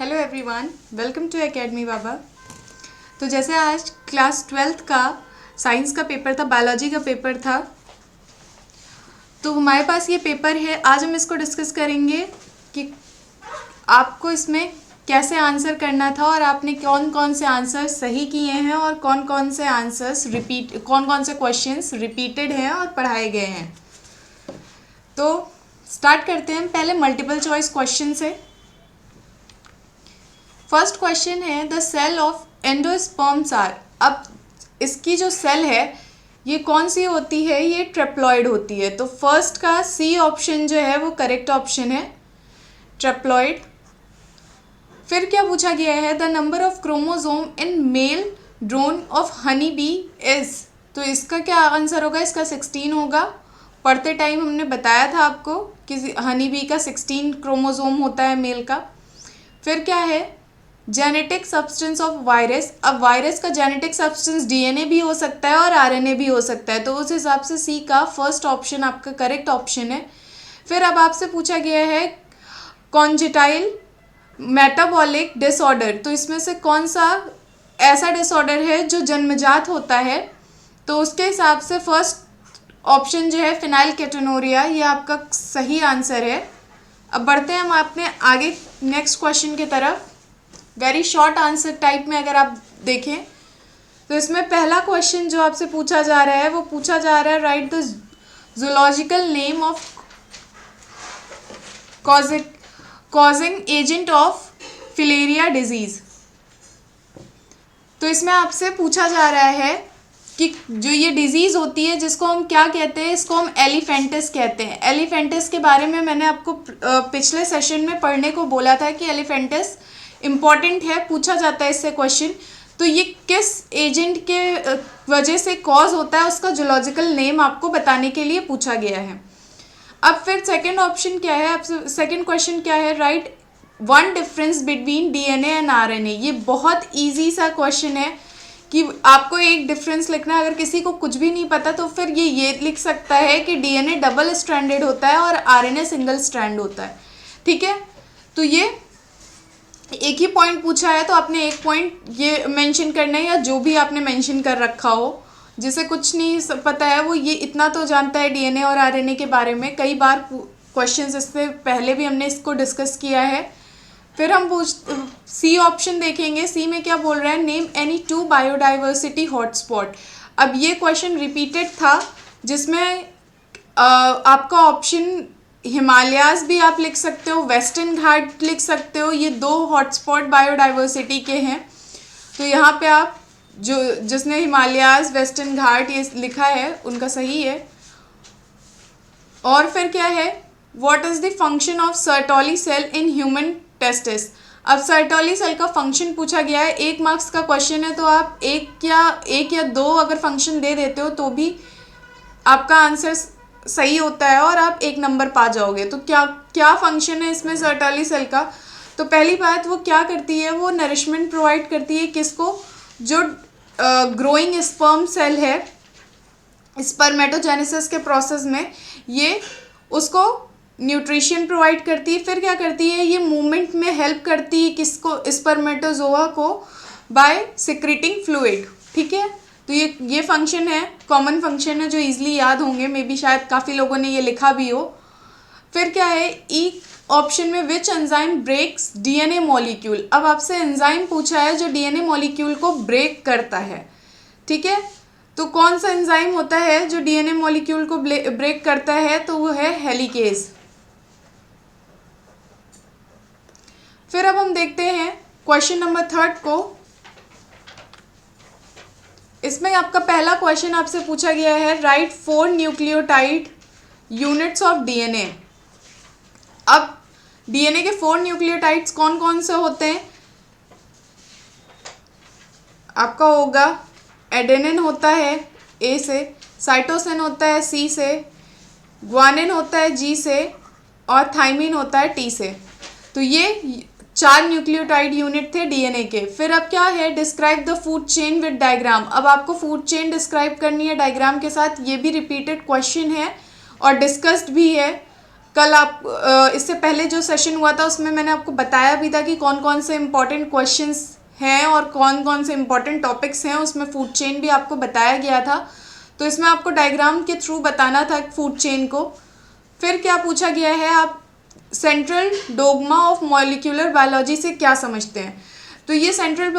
Hello everyone, welcome to academy Baba. तो जैसे आज क्लास 12th का साइंस का पेपर था, बायोलॉजी का पेपर था, तो हमारे पास ये पेपर है। आज हम इसको डिस्कस करेंगे कि आपको इसमें कैसे आंसर करना था और आपने कौन कौन से आंसर सही किए हैं और कौन कौन से क्वेश्चंस रिपीटेड हैं और पढ़ाए गए हैं। तो स्टार्ट करते हैं पहले मल्टीपल चॉइस क्वेश्चन से। फर्स्ट क्वेश्चन है the cell of endosperms are. अब इसकी जो सेल है ये कौन सी होती है? ये ट्रेप्लॉइड होती है। तो फर्स्ट का सी ऑप्शन जो है वो करेक्ट ऑप्शन है, ट्रेप्लॉइड। फिर क्या पूछा गया है? The number of chromosome in male drone of honey bee is. तो इसका क्या आंसर होगा? इसका 16 होगा। पढ़ते टाइम हमने बताया था आपको कि हनी बी का 16 क्रोमोसोम होता है मेल का। फिर क्या है? Genetic substance of virus. अब वायरस का जेनेटिक सब्सटेंस डीएनए भी हो सकता है और आरएनए भी हो सकता है, तो उस हिसाब से सी का फर्स्ट ऑप्शन आपका करेक्ट ऑप्शन है। फिर अब आपसे पूछा गया है कॉन्जेटाइल मेटाबॉलिक डिसऑर्डर। तो इसमें से कौन सा ऐसा डिसऑर्डर है जो जन्मजात होता है? तो उसके हिसाब से फर्स्ट ऑप्शन जो है फिनाइल केटोनूरिया, ये आपका सही आंसर है। अब बढ़ते हैं हम अपने आगे नेक्स्ट क्वेश्चन की तरफ। वेरी शॉर्ट आंसर टाइप में अगर आप देखें तो इसमें पहला क्वेश्चन जो आपसे पूछा जा रहा है वो पूछा जा रहा है write the zoological name of causing agent of filaria disease. तो इसमें आपसे पूछा जा रहा है कि जो ये डिजीज़ होती है जिसको हम क्या कहते हैं? इसको हम एलिफेंटिस कहते हैं। एलिफेंटिस के बारे में मैंने आपको पिछले सेशन में पढ़ने को बोला था कि एलिफेंटिस इम्पॉर्टेंट है, पूछा जाता है इससे क्वेश्चन। तो ये किस एजेंट के वजह से कॉज होता है उसका जूलॉजिकल नेम आपको बताने के लिए पूछा गया है। अब फिर सेकंड ऑप्शन क्या है? अब सेकंड क्वेश्चन क्या है? Right one difference between DNA and RNA. ये बहुत ईजी सा क्वेश्चन है कि आपको एक डिफरेंस लिखना है। अगर किसी को कुछ भी नहीं पता तो फिर ये लिख सकता है कि डीएनए डबल स्ट्रैंडेड होता है और आरएनए सिंगल स्ट्रैंड होता है। ठीक है, तो ये एक ही पॉइंट पूछा है तो आपने एक पॉइंट ये मेंशन करना है, या जो भी आपने मेंशन कर रखा हो। जिसे कुछ नहीं पता है वो ये इतना तो जानता है डीएनए और आरएनए के बारे में। कई बार क्वेश्चंस इससे पहले भी हमने इसको डिस्कस किया है। फिर हम सी ऑप्शन देखेंगे। सी में क्या बोल रहा है? Name any 2 biodiversity hotspot. अब ये क्वेश्चन रिपीटेड था जिसमें आपका ऑप्शन हिमालयाज़ भी आप लिख सकते हो, वेस्टर्न घाट लिख सकते हो। ये 2 हॉटस्पॉट बायोडाइवर्सिटी के हैं। तो यहाँ पे आप जिसने हिमालयाज़ वेस्टर्न घाट ये लिखा है उनका सही है। और फिर क्या है? What is the function of Sertoli cell in human testis. अब सर्टोली सेल का फंक्शन पूछा गया है। 1 मार्क्स का क्वेश्चन है तो आप एक या 2 अगर फंक्शन दे देते हो तो भी आपका आंसर सही होता है और आप 1 नंबर पा जाओगे। तो क्या फंक्शन है इसमें सर्टोली सेल का? तो पहली बात वो क्या करती है? वो नरिशमेंट प्रोवाइड करती है किसको? जो ग्रोइंग स्पर्म सेल है, स्पर्मेटोजेनेसिस के प्रोसेस में ये उसको न्यूट्रिशन प्रोवाइड करती है। फिर क्या करती है? ये मूवमेंट में हेल्प करती है किसको? स्पर्मेटोजोआ को, बाय सिक्रेटिंग फ्लूइड। ठीक है, तो ये फंक्शन है, कॉमन फंक्शन है जो इजीली याद होंगे। मे बी शायद काफ़ी लोगों ने ये लिखा भी हो। फिर क्या है? ई ऑप्शन में which enzyme breaks DNA molecule. अब आपसे एंजाइम पूछा है जो डीएनए मॉलिक्यूल को ब्रेक करता है। ठीक है, तो कौन सा एंजाइम होता है जो डीएनए मॉलिक्यूल को ब्रेक करता है? तो वो है हेलिकेज। फिर अब हम देखते हैं क्वेश्चन नंबर 3 को। इसमें आपका पहला क्वेश्चन आपसे पूछा गया है right 4 nucleotide units of DNA. अब डीएनए के 4 न्यूक्लियोटाइड्स कौन कौन से होते हैं? आपका होगा एडेनिन होता है ए से, साइटोसिन होता है सी से, ग्वानिन होता है जी से और थाइमिन होता है टी से। तो ये 4 न्यूक्लियोटाइड यूनिट थे डीएनए के। फिर अब क्या है? Describe the food chain with diagram. अब आपको फूड चेन डिस्क्राइब करनी है डायग्राम के साथ। ये भी रिपीटेड क्वेश्चन है और डिस्कस्ड भी है। कल आप इससे पहले जो सेशन हुआ था उसमें मैंने आपको बताया भी था कि कौन कौन से इम्पॉर्टेंट क्वेश्चंस हैं और कौन कौन से इम्पॉर्टेंट टॉपिक्स हैं, उसमें फूड चेन भी आपको बताया गया था। तो इसमें आपको डायग्राम के थ्रू बताना था फूड चेन को। फिर क्या पूछा गया है, आप central dogma of molecular biology से क्या समझते हैं। तो ये central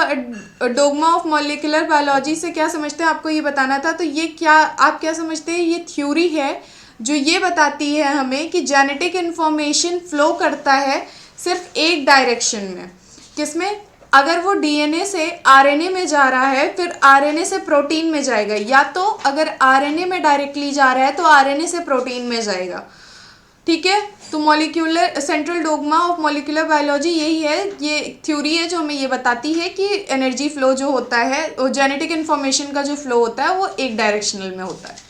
dogma of molecular biology से क्या समझते हैं आपको ये बताना था। तो ये क्या आप क्या समझते हैं, ये थ्योरी है जो ये बताती है हमें कि जेनेटिक इन्फॉर्मेशन फ्लो करता है सिर्फ एक डायरेक्शन में। किसमें, अगर वो डीएनए से आरएनए में जा रहा है फिर आरएनए से प्रोटीन में जाएगा, या तो अगर आरएनए में डायरेक्टली जा रहा है तो आरएनए से प्रोटीन में जाएगा। ठीक है, तो molecular central dogma of molecular biology यही है, ये थ्योरी है जो हमें ये बताती है कि एनर्जी फ्लो जो होता है, जेनेटिक इन्फॉर्मेशन का जो फ्लो होता है वो एक डायरेक्शनल में होता है।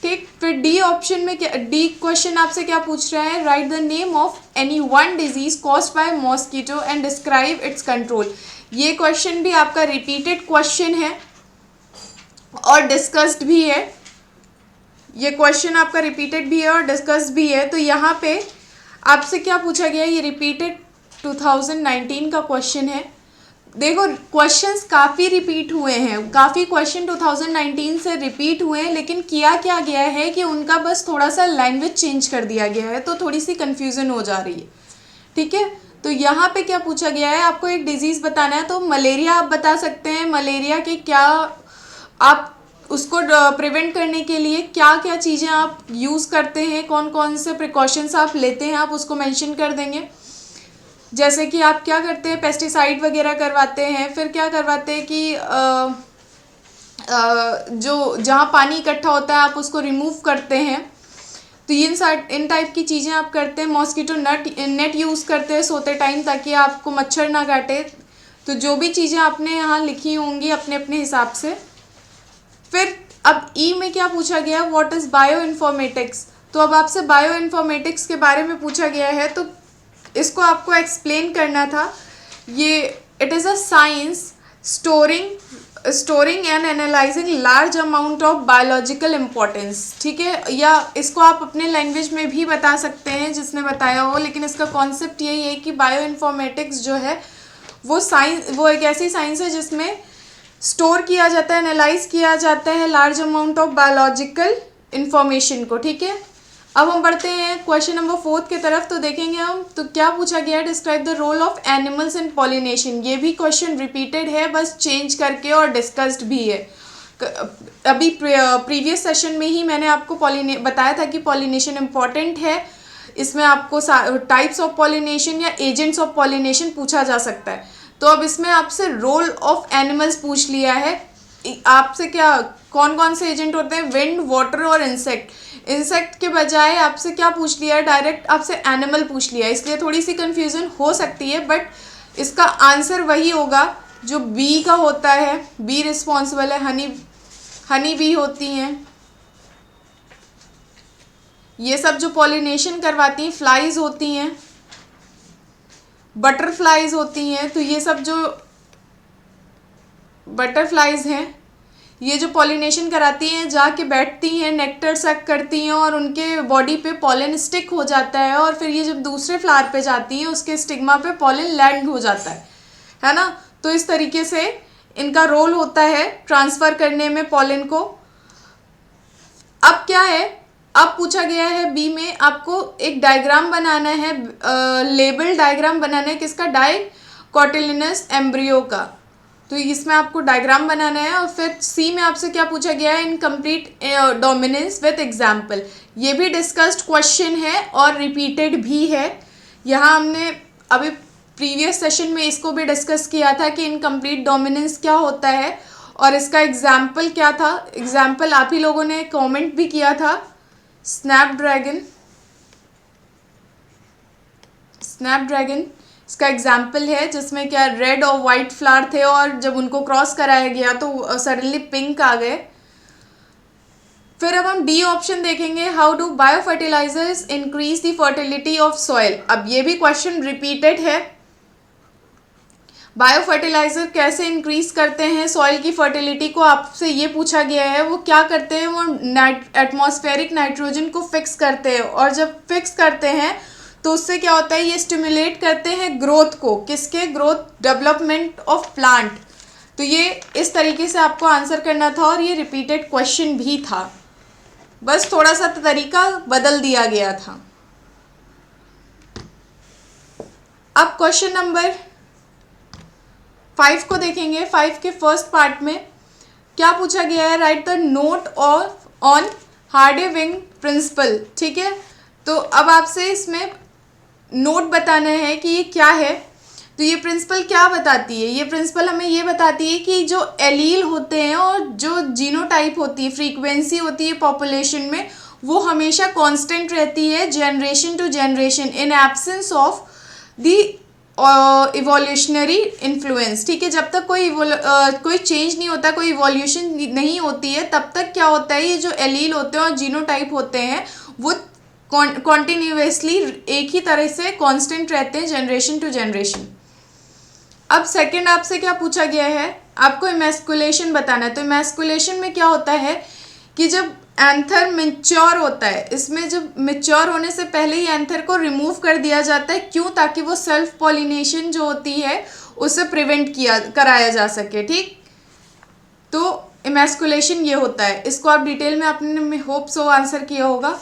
ठीक, फिर डी ऑप्शन में क्या, डी क्वेश्चन आपसे क्या पूछ रहा है, write the name of any one disease caused by mosquito and describe it's control. ये क्वेश्चन भी आपका रिपीटेड क्वेश्चन है और डिस्कस्ड भी है। ये क्वेश्चन आपका रिपीटेड भी है और डिस्कस्ड भी है। तो यहाँ पे आपसे क्या पूछा गया है, ये रिपीटेड 2019 का क्वेश्चन है। देखो क्वेश्चंस काफ़ी रिपीट हुए हैं, काफ़ी क्वेश्चन 2019 से रिपीट हुए हैं, लेकिन किया क्या गया है कि उनका बस थोड़ा सा लैंग्वेज चेंज कर दिया गया है, तो थोड़ी सी कन्फ्यूज़न हो जा रही है। ठीक है, तो यहाँ पे क्या पूछा गया है, आपको एक डिजीज़ बताना है, तो मलेरिया आप बता सकते हैं। मलेरिया के क्या आप उसको प्रिवेंट करने के लिए क्या क्या चीज़ें आप यूज़ करते हैं, कौन कौन से प्रिकॉशंस आप लेते हैं, आप उसको मेंशन कर देंगे। जैसे कि आप क्या करते हैं, पेस्टिसाइड वगैरह करवाते हैं, फिर क्या करवाते हैं कि जो जहाँ पानी इकट्ठा होता है आप उसको रिमूव करते हैं। तो इन टाइप की चीज़ें आप करते हैं। मॉस्किटो नेट यूज़ करते हैं सोते टाइम ताकि आपको मच्छर ना काटे। तो जो भी चीज़ें आपने यहाँ लिखी होंगी अपने अपने हिसाब से। फिर अब ई में क्या पूछा गया, व्हाट इज़ बायो इन्फॉर्मेटिक्स। तो अब आपसे बायो इन्फॉर्मेटिक्स के बारे में पूछा गया है, तो इसको आपको एक्सप्लेन करना था। ये it is a science storing and analysing large amount of biological importance. ठीक है, या इसको आप अपने लैंग्वेज में भी बता सकते हैं जिसने बताया हो, लेकिन इसका कॉन्सेप्ट यही है कि बायो इन्फॉर्मेटिक्स जो है वो एक ऐसी साइंस है जिसमें स्टोर किया जाता है, एनालाइज किया जाता है large amount of biological information को। ठीक है, अब हम बढ़ते हैं क्वेश्चन नंबर 4 की तरफ। तो देखेंगे हम, तो क्या पूछा गया है, describe the role of animals in pollination. ये भी क्वेश्चन रिपीटेड है, बस चेंज करके, और डिस्कस्ड भी है। अभी प्रीवियस सेशन में ही मैंने आपको बताया था कि पॉलिनेशन इम्पॉर्टेंट है। इसमें आपको टाइप्स ऑफ पॉलिनेशन या एजेंट्स ऑफ पॉलिनेशन पूछा जा सकता है। तो अब इसमें आपसे रोल ऑफ एनिमल्स पूछ लिया है। आपसे क्या, कौन कौन से एजेंट होते हैं, विंड, वाटर और इंसेक्ट के बजाय आपसे क्या पूछ लिया है, डायरेक्ट आपसे एनिमल पूछ लिया है। इसलिए थोड़ी सी कंफ्यूजन हो सकती है, बट इसका आंसर वही होगा जो बी का होता है। बी रिस्पॉन्सिबल है, हनी बी होती हैं ये सब जो पॉलिनेशन करवाती हैं। फ्लाइज होती हैं, बटरफ्लाइज होती हैं। तो ये सब जो बटरफ्लाइज हैं ये जो पॉलिनेशन कराती हैं, जाके बैठती हैं, नेक्टर सक करती हैं और उनके बॉडी पे पॉलन स्टिक हो जाता है, और फिर ये जब दूसरे फ्लावर पे जाती हैं उसके स्टिग्मा पे पॉलन लैंड हो जाता है ना। तो इस तरीके से इनका रोल होता है ट्रांसफ़र करने में पॉलन को। अब क्या है, अब पूछा गया है बी में आपको एक डायग्राम बनाना है, लेबल डायग्राम बनाना है। किसका, डाइकोटिलिनस एम्ब्रियो का। तो इसमें आपको डायग्राम बनाना है। और फिर सी में आपसे क्या पूछा गया है, इनकम्प्लीट डोमिनेंस विथ एग्जाम्पल। ये भी डिस्कस्ड क्वेश्चन है और रिपीटेड भी है। यहाँ हमने अभी प्रीवियस सेशन में इसको भी डिस्कस किया था कि इनकम्प्लीट डोमिनेंस क्या होता है और इसका एग्जाम्पल क्या था। एग्जाम्पल आप ही लोगों ने कमेंट भी किया था, स्नैपड्रैगन इसका एग्जाम्पल है, जिसमें क्या रेड और वाइट फ्लावर थे और जब उनको क्रॉस कराया गया तो सडनली पिंक आ गए। फिर अब हम डी ऑप्शन देखेंगे, how do bio fertilizers increase the fertility of soil. अब ये भी क्वेश्चन रिपीटेड है। बायो फर्टिलाइज़र कैसे इंक्रीज करते हैं सॉइल की फर्टिलिटी को आपसे ये पूछा गया है। वो क्या करते हैं, वो एटमॉस्फेरिक नाइट्रोजन को फिक्स करते हैं, और जब फिक्स करते हैं तो उससे क्या होता है, ये स्टिमुलेट करते हैं ग्रोथ को, किसके, ग्रोथ डेवलपमेंट ऑफ प्लांट। तो ये इस तरीके से आपको आंसर करना था, और ये रिपीटेड क्वेश्चन भी था, बस थोड़ा सा तरीका बदल दिया गया था। अब क्वेश्चन नंबर 5 को देखेंगे। 5 के फर्स्ट पार्ट में क्या पूछा गया है, write the note of on Hardy Weinberg principle. ठीक है, तो अब आपसे इसमें नोट बताना है कि ये क्या है। तो ये प्रिंसिपल क्या बताती है, ये प्रिंसिपल हमें ये बताती है कि जो एलील होते हैं और जो जीनोटाइप होती है, फ्रीक्वेंसी होती है पॉपुलेशन में, वो हमेशा कांस्टेंट रहती है generation to generation in absence of the evolutionary influence. ठीक है, जब तक कोई चेंज नहीं होता, कोई इवोल्यूशन नहीं होती है, तब तक क्या होता है, ये जो एलील होते हैं और जीनोटाइप होते हैं वो कॉन्टिन्यूसली एक ही तरह से कांस्टेंट रहते हैं जनरेशन टू जनरेशन। अब सेकंड आपसे क्या पूछा गया है, आपको इमैस्कुलेशन बताना है। तो इमैस्कुलेशन में क्या होता है कि जब एंथर मैच्योर होता है, इसमें जब मैच्योर होने से पहले ही एंथर को रिमूव कर दिया जाता है। क्यों, ताकि वो सेल्फ पॉलिनेशन जो होती है उसे प्रिवेंट कराया जा सके। ठीक, तो इमैस्कुलेशन ये होता है। इसको आप डिटेल में आपने होप सो आंसर किया होगा।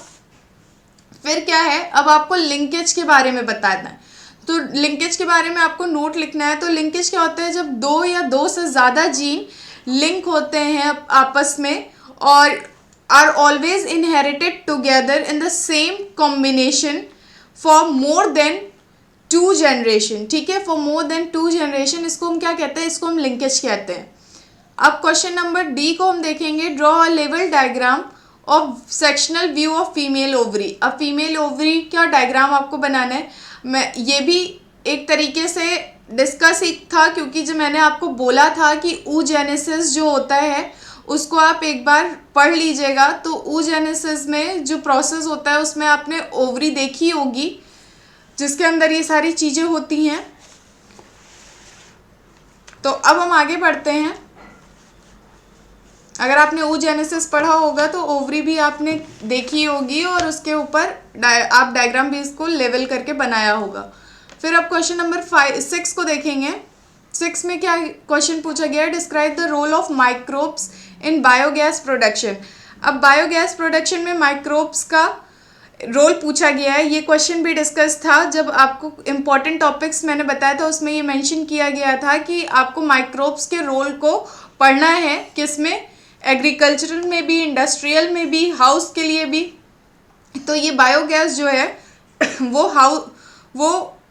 फिर क्या है, अब आपको लिंकेज के बारे में बताना है। तो लिंकेज के बारे में आपको नोट लिखना है। तो लिंकेज क्या होता है, जब दो या दो से ज़्यादा जीन लिंक होते हैं आपस में और are always inherited together in the same combination for more than 2 generation. ठीक है, फॉर मोर देन 2 जनरेशन, इसको हम क्या कहते हैं, इसको हम लिंकेज कहते हैं। अब क्वेश्चन नंबर डी को हम देखेंगे, draw a level diagram of sectional view of female ovary. अब फीमेल ओवरी का डायग्राम आपको बनाना है। मैं ये भी एक तरीके से डिस्कस ही था, क्योंकि जो मैंने आपको बोला था कि oogenesis जो होता है उसको आप एक बार पढ़ लीजिएगा। तो oogenesis में जो प्रोसेस होता है उसमें आपने ओवरी देखी होगी, जिसके अंदर ये सारी चीज़ें होती हैं। तो अब हम आगे बढ़ते हैं। अगर आपने oogenesis पढ़ा होगा तो ओवरी भी आपने देखी होगी, और उसके ऊपर आप डायग्राम भी इसको लेवल करके बनाया होगा। फिर अब क्वेश्चन नंबर 6 को देखेंगे। 6 में क्या क्वेश्चन पूछा गया है, describe the role of microbes in biogas production. अब बायोगैस प्रोडक्शन में माइक्रोब्स का रोल पूछा गया है। ये क्वेश्चन भी डिस्कस था जब आपको इम्पॉर्टेंट टॉपिक्स मैंने बताया था, उसमें ये मेंशन किया गया था कि आपको माइक्रोब्स के रोल को पढ़ना है, किसमें, एग्रीकल्चरल में भी, इंडस्ट्रियल में भी, हाउस के लिए भी। तो ये बायोगैस जो है वो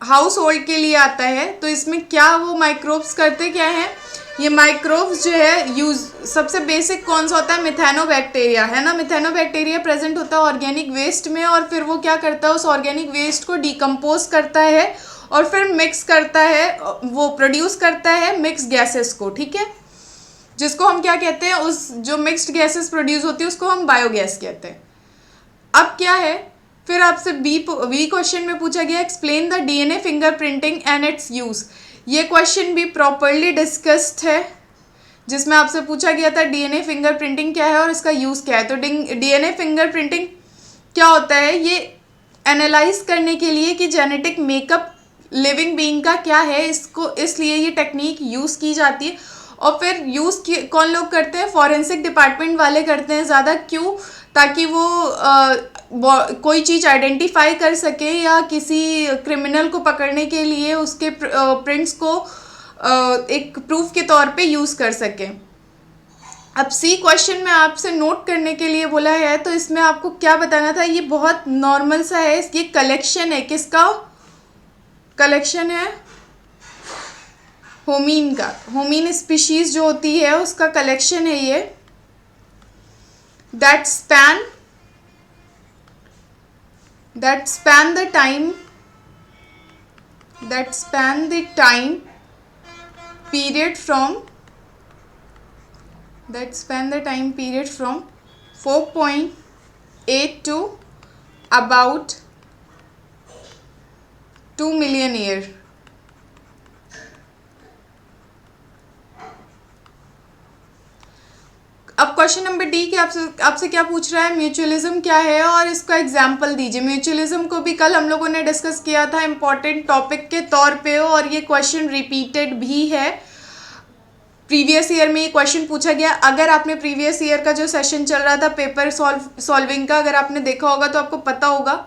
हाउस होल्ड के लिए आता है। तो इसमें क्या वो माइक्रोब्स करते क्या हैं, ये माइक्रोब्स जो है यूज सबसे बेसिक कौन सा होता है, मिथेनोबैक्टीरिया है ना। मिथेनोबैक्टीरिया प्रेजेंट होता है ऑर्गेनिक वेस्ट में, और फिर वो क्या करता है, उस ऑर्गेनिक वेस्ट को डिकम्पोज करता है और फिर मिक्स करता है, वो प्रोड्यूस करता है मिक्स गैसेस को। ठीक है, जिसको हम क्या कहते हैं, उस जो मिक्स्ड गैसेस प्रोड्यूस होती है उसको हम बायोगैस कहते हैं। अब क्या है, फिर आपसे बी क्वेश्चन में पूछा गया, explain the DNA fingerprinting and it's use. ये क्वेश्चन भी प्रॉपरली डिस्कस्ड है, जिसमें आपसे पूछा गया था डीएनए फिंगरप्रिंटिंग क्या है और इसका यूज क्या है। तो डीएनए फिंगरप्रिंटिंग क्या होता है, ये एनालाइज करने के लिए कि जेनेटिक मेकअप लिविंग बीइंग का क्या है, इसको इसलिए ये टेक्निक यूज़ की जाती है। और फिर यूज़ कौन लोग करते हैं, फॉरेंसिक डिपार्टमेंट वाले करते हैं ज़्यादा। क्यों, ताकि वो कोई चीज़ आइडेंटिफाई कर सके या किसी क्रिमिनल को पकड़ने के लिए उसके प्रिंट्स को एक प्रूफ के तौर पे यूज़ कर सके। अब सी क्वेश्चन में आपसे नोट करने के लिए बोला है, तो इसमें आपको क्या बताना था, ये बहुत नॉर्मल सा है। ये कलेक्शन है, किसका कलेक्शन है, होमीन का। होमीन स्पीशीज जो होती है उसका कलेक्शन है ये। that span the time period from 4.8 to about 2 million year। Question number D के आपसे क्या पूछ रहा है, म्यूचुअलिज्म क्या है और इसका एग्जाम्पल दीजिए। म्यूचुअलिज्म को भी कल हम लोगों ने डिस्कस किया था इम्पॉर्टेंट टॉपिक के तौर पे, और ये क्वेश्चन रिपीटेड भी है। प्रीवियस ईयर में ये क्वेश्चन पूछा गया। अगर आपने प्रीवियस ईयर का जो सेशन चल रहा था पेपर सॉल्विंग का, अगर आपने देखा होगा तो आपको पता होगा।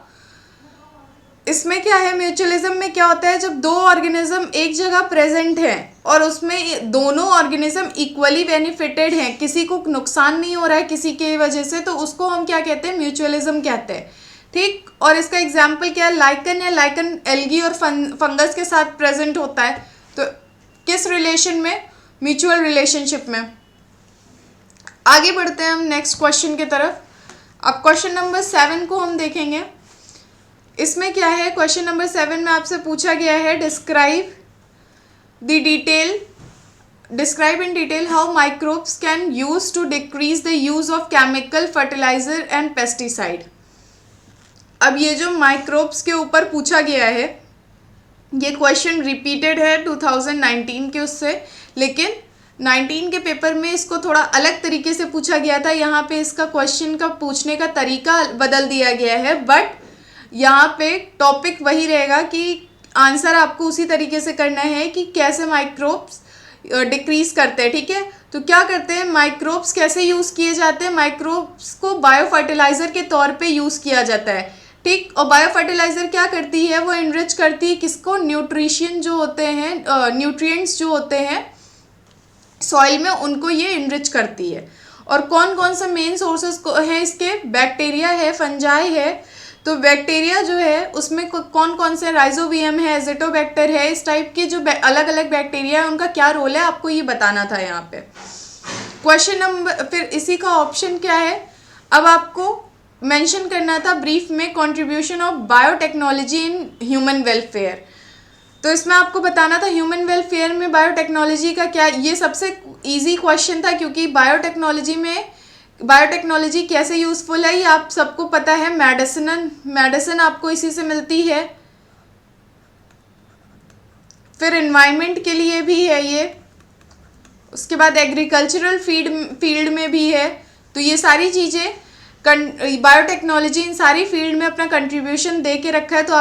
इसमें क्या है, म्यूचुअलिज्म में क्या होता है, जब दो ऑर्गेनिज्म एक जगह प्रेजेंट है और उसमें दोनों ऑर्गेनिज्म इक्वली बेनिफिटेड हैं, किसी को नुकसान नहीं हो रहा है किसी की वजह से, तो उसको हम क्या कहते हैं, म्यूचुअलिज्म कहते हैं। ठीक, और इसका एग्जाम्पल क्या है, लाइकन है। लाइकन एल्गी और फंगस के साथ प्रेजेंट होता है, तो किस रिलेशन में, म्यूचुअल रिलेशनशिप में। आगे बढ़ते हैं हम नेक्स्ट क्वेश्चन की तरफ। अब क्वेश्चन नंबर 7 को हम देखेंगे। इसमें क्या है, क्वेश्चन नंबर 7 में आपसे पूछा गया है describe in detail how microbes can use to decrease the use of chemical fertilizer and pesticide. अब ये जो माइक्रोब्स के ऊपर पूछा गया है, ये क्वेश्चन रिपीटेड है 2019 के उससे, लेकिन 19 के पेपर में इसको थोड़ा अलग तरीके से पूछा गया था। यहाँ पे इसका क्वेश्चन का पूछने का तरीका बदल दिया गया है, बट यहाँ पे टॉपिक वही रहेगा कि आंसर आपको उसी तरीके से करना है कि कैसे माइक्रोब्स डिक्रीज करते हैं। ठीक है, तो क्या करते हैं, माइक्रोब्स कैसे यूज़ किए जाते हैं, माइक्रोब्स को बायो फर्टिलाइज़र के तौर पे यूज़ किया जाता है। ठीक, और बायो फर्टिलाइज़र क्या करती है, वो इनरिच करती है किसको, न्यूट्रिशन जो होते हैं, न्यूट्रिएंट्स जो होते हैं सॉइल में, उनको ये इनरिच करती है। और कौन कौन सा मेन सोर्सेस हैं इसके, बैक्टीरिया है, फंजाई है। तो बैक्टीरिया जो है उसमें कौन कौन से, राइजोबियम है, एजिटोबैक्टर है, इस टाइप के जो अलग अलग बैक्टीरिया है उनका क्या रोल है, आपको ये बताना था यहाँ पे क्वेश्चन नंबर। फिर इसी का ऑप्शन क्या है, अब आपको मेंशन करना था ब्रीफ में contribution of biotechnology in human welfare. तो इसमें आपको बताना था ह्यूमन वेलफेयर में बायोटेक्नोलॉजी का क्या, ये सबसे ईजी क्वेश्चन था, क्योंकि बायोटेक्नोलॉजी कैसे यूज़फुल है ये आप सबको पता है। मेडिसिन आपको इसी से मिलती है, फिर एनवायरनमेंट के लिए भी है ये, उसके बाद एग्रीकल्चरल फील्ड में भी है। तो ये सारी चीज़ें बायोटेक्नोलॉजी इन सारी फील्ड में अपना कंट्रीब्यूशन दे के रखा है, तो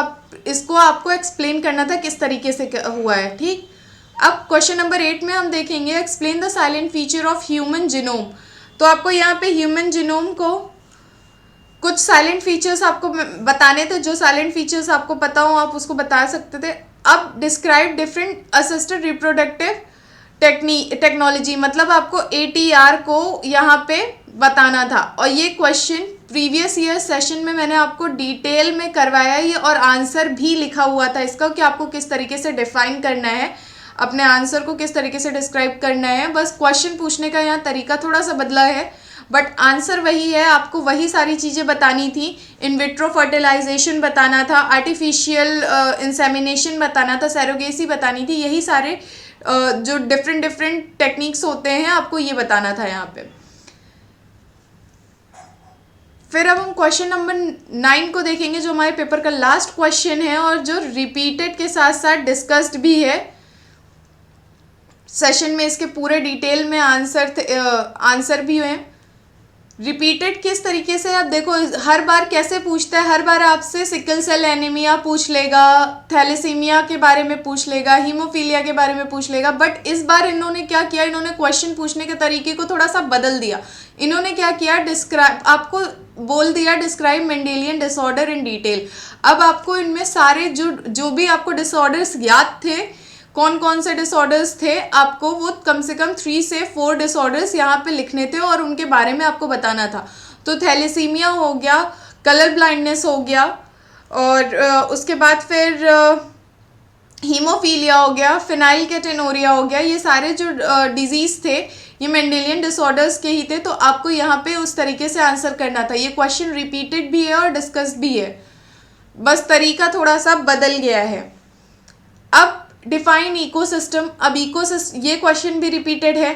आपको एक्सप्लेन करना था किस तरीके से हुआ है। ठीक, अब क्वेश्चन नंबर 8 में हम देखेंगे explain the silent feature of human genome. तो आपको यहाँ पे ह्यूमन जीनोम को कुछ साइलेंट फीचर्स आपको बताने थे, जो साइलेंट फीचर्स आपको पता हो आप उसको बता सकते थे। अब describe different assisted reproductive technology, मतलब आपको ATR को यहाँ पे बताना था। और ये क्वेश्चन प्रीवियस ईयर सेशन में मैंने आपको डिटेल में करवाया ही, और आंसर भी लिखा हुआ था इसका कि आपको किस तरीके से डिफाइन करना है, अपने आंसर को किस तरीके से डिस्क्राइब करना है। बस क्वेश्चन पूछने का यहाँ तरीका थोड़ा सा बदला है, बट आंसर वही है। आपको वही सारी चीज़ें बतानी थी, इन विट्रो फर्टिलाइजेशन बताना था, आर्टिफिशियल इंसेमिनेशन बताना था, सैरोगेसी बतानी थी, यही सारे जो डिफरेंट टेक्निक्स होते हैं आपको ये बताना था यहाँ पे। फिर अब हम क्वेश्चन नंबर 9 को देखेंगे, जो हमारे पेपर का लास्ट क्वेश्चन है और जो रिपीटेड के साथ साथ डिस्कस्ड भी है सेशन में। इसके पूरे डिटेल में आंसर भी हुए। रिपीटेड किस तरीके से, आप देखो हर बार कैसे पूछता है, हर बार आपसे सिकल सेल एनीमिया पूछ लेगा, थैलेसीमिया के बारे में पूछ लेगा, हीमोफीलिया के बारे में पूछ लेगा, बट इस बार इन्होंने क्या किया, इन्होंने क्वेश्चन पूछने के तरीके को थोड़ा सा बदल दिया। इन्होंने क्या किया, आपको बोल दिया describe Mendelian disorder in detail. अब आपको इनमें सारे जो भी आपको डिसऑर्डर्स याद थे, कौन कौन से डिसऑर्डर्स थे, आपको वो कम से कम 3 से 4 डिसऑर्डर्स यहाँ पे लिखने थे और उनके बारे में आपको बताना था। तो थैलेसीमिया हो गया, कलर ब्लाइंडनेस हो गया, और उसके बाद फिर हीमोफीलिया हो गया, फिनाइलकेटोनुरिया हो गया, ये सारे जो डिजीज़ थे ये मेंडेलियन डिसऑर्डर्स के ही थे। तो आपको यहाँ पे उस तरीके से आंसर करना था। ये क्वेश्चन रिपीटेड भी है और डिस्कस भी है, बस तरीका थोड़ा सा बदल गया है। अब डिफाइन इकोसिस्टम, अब ये क्वेश्चन भी रिपीटेड है।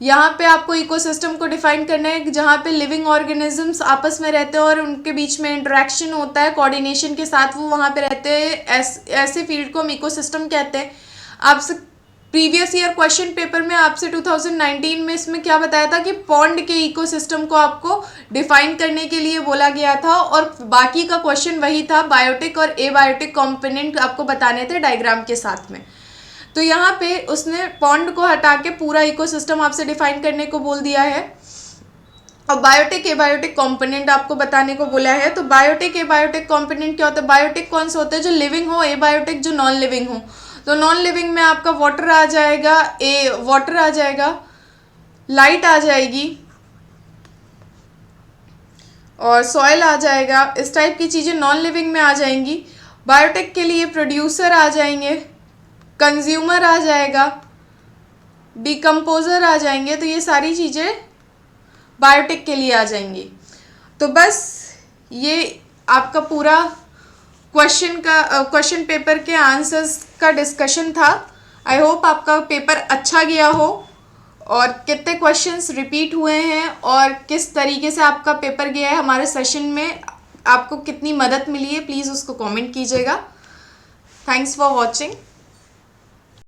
यहाँ पे आपको इकोसिस्टम को डिफाइन करना है, जहाँ पे लिविंग ऑर्गेनिजम्स आपस में रहते हैं और उनके बीच में इंटरेक्शन होता है, कोऑर्डिनेशन के साथ वो वहाँ पे रहते हैं। ऐसे फील्ड को हम इकोसिस्टम कहते हैं। आपसे प्रीवियस ईयर क्वेश्चन पेपर में आपसे 2019 में इसमें क्या बताया था कि पॉन्ड के इकोसिस्टम को आपको डिफाइन करने के लिए बोला गया था, और बाकी का क्वेश्चन वही था, बायोटिक और एबायोटिक कंपोनेंट आपको बताने थे डायग्राम के साथ में। तो यहाँ पे उसने पॉन्ड को हटा के पूरा इकोसिस्टम आपसे डिफाइन करने को बोल दिया है, और बायोटिक एबायोटिक कंपोनेंट आपको बताने को बोला है। तो बायोटिक एबायोटिक कंपोनेंट क्या होता है? बायोटिक कौन सा होता है? जो लिविंग हो, एबायोटिक जो नॉन लिविंग हो। तो नॉन लिविंग में आपका वाटर आ जाएगा, वाटर आ जाएगा, लाइट आ जाएगी और सॉइल आ जाएगा, इस टाइप की चीज़ें नॉन लिविंग में आ जाएंगी। बायोटिक के लिए प्रोड्यूसर आ जाएंगे, कंज्यूमर आ जाएगा, डिकम्पोजर आ जाएंगे। तो ये सारी चीज़ें बायोटिक के लिए आ जाएंगी। तो बस ये आपका पूरा क्वेश्चन पेपर के आंसर्स का डिस्कशन था। आई होप आपका पेपर अच्छा गया हो, और कितने क्वेश्चंस रिपीट हुए हैं और किस तरीके से आपका पेपर गया है, हमारे सेशन में आपको कितनी मदद मिली है, प्लीज़ उसको कमेंट कीजिएगा। Thanks for watching.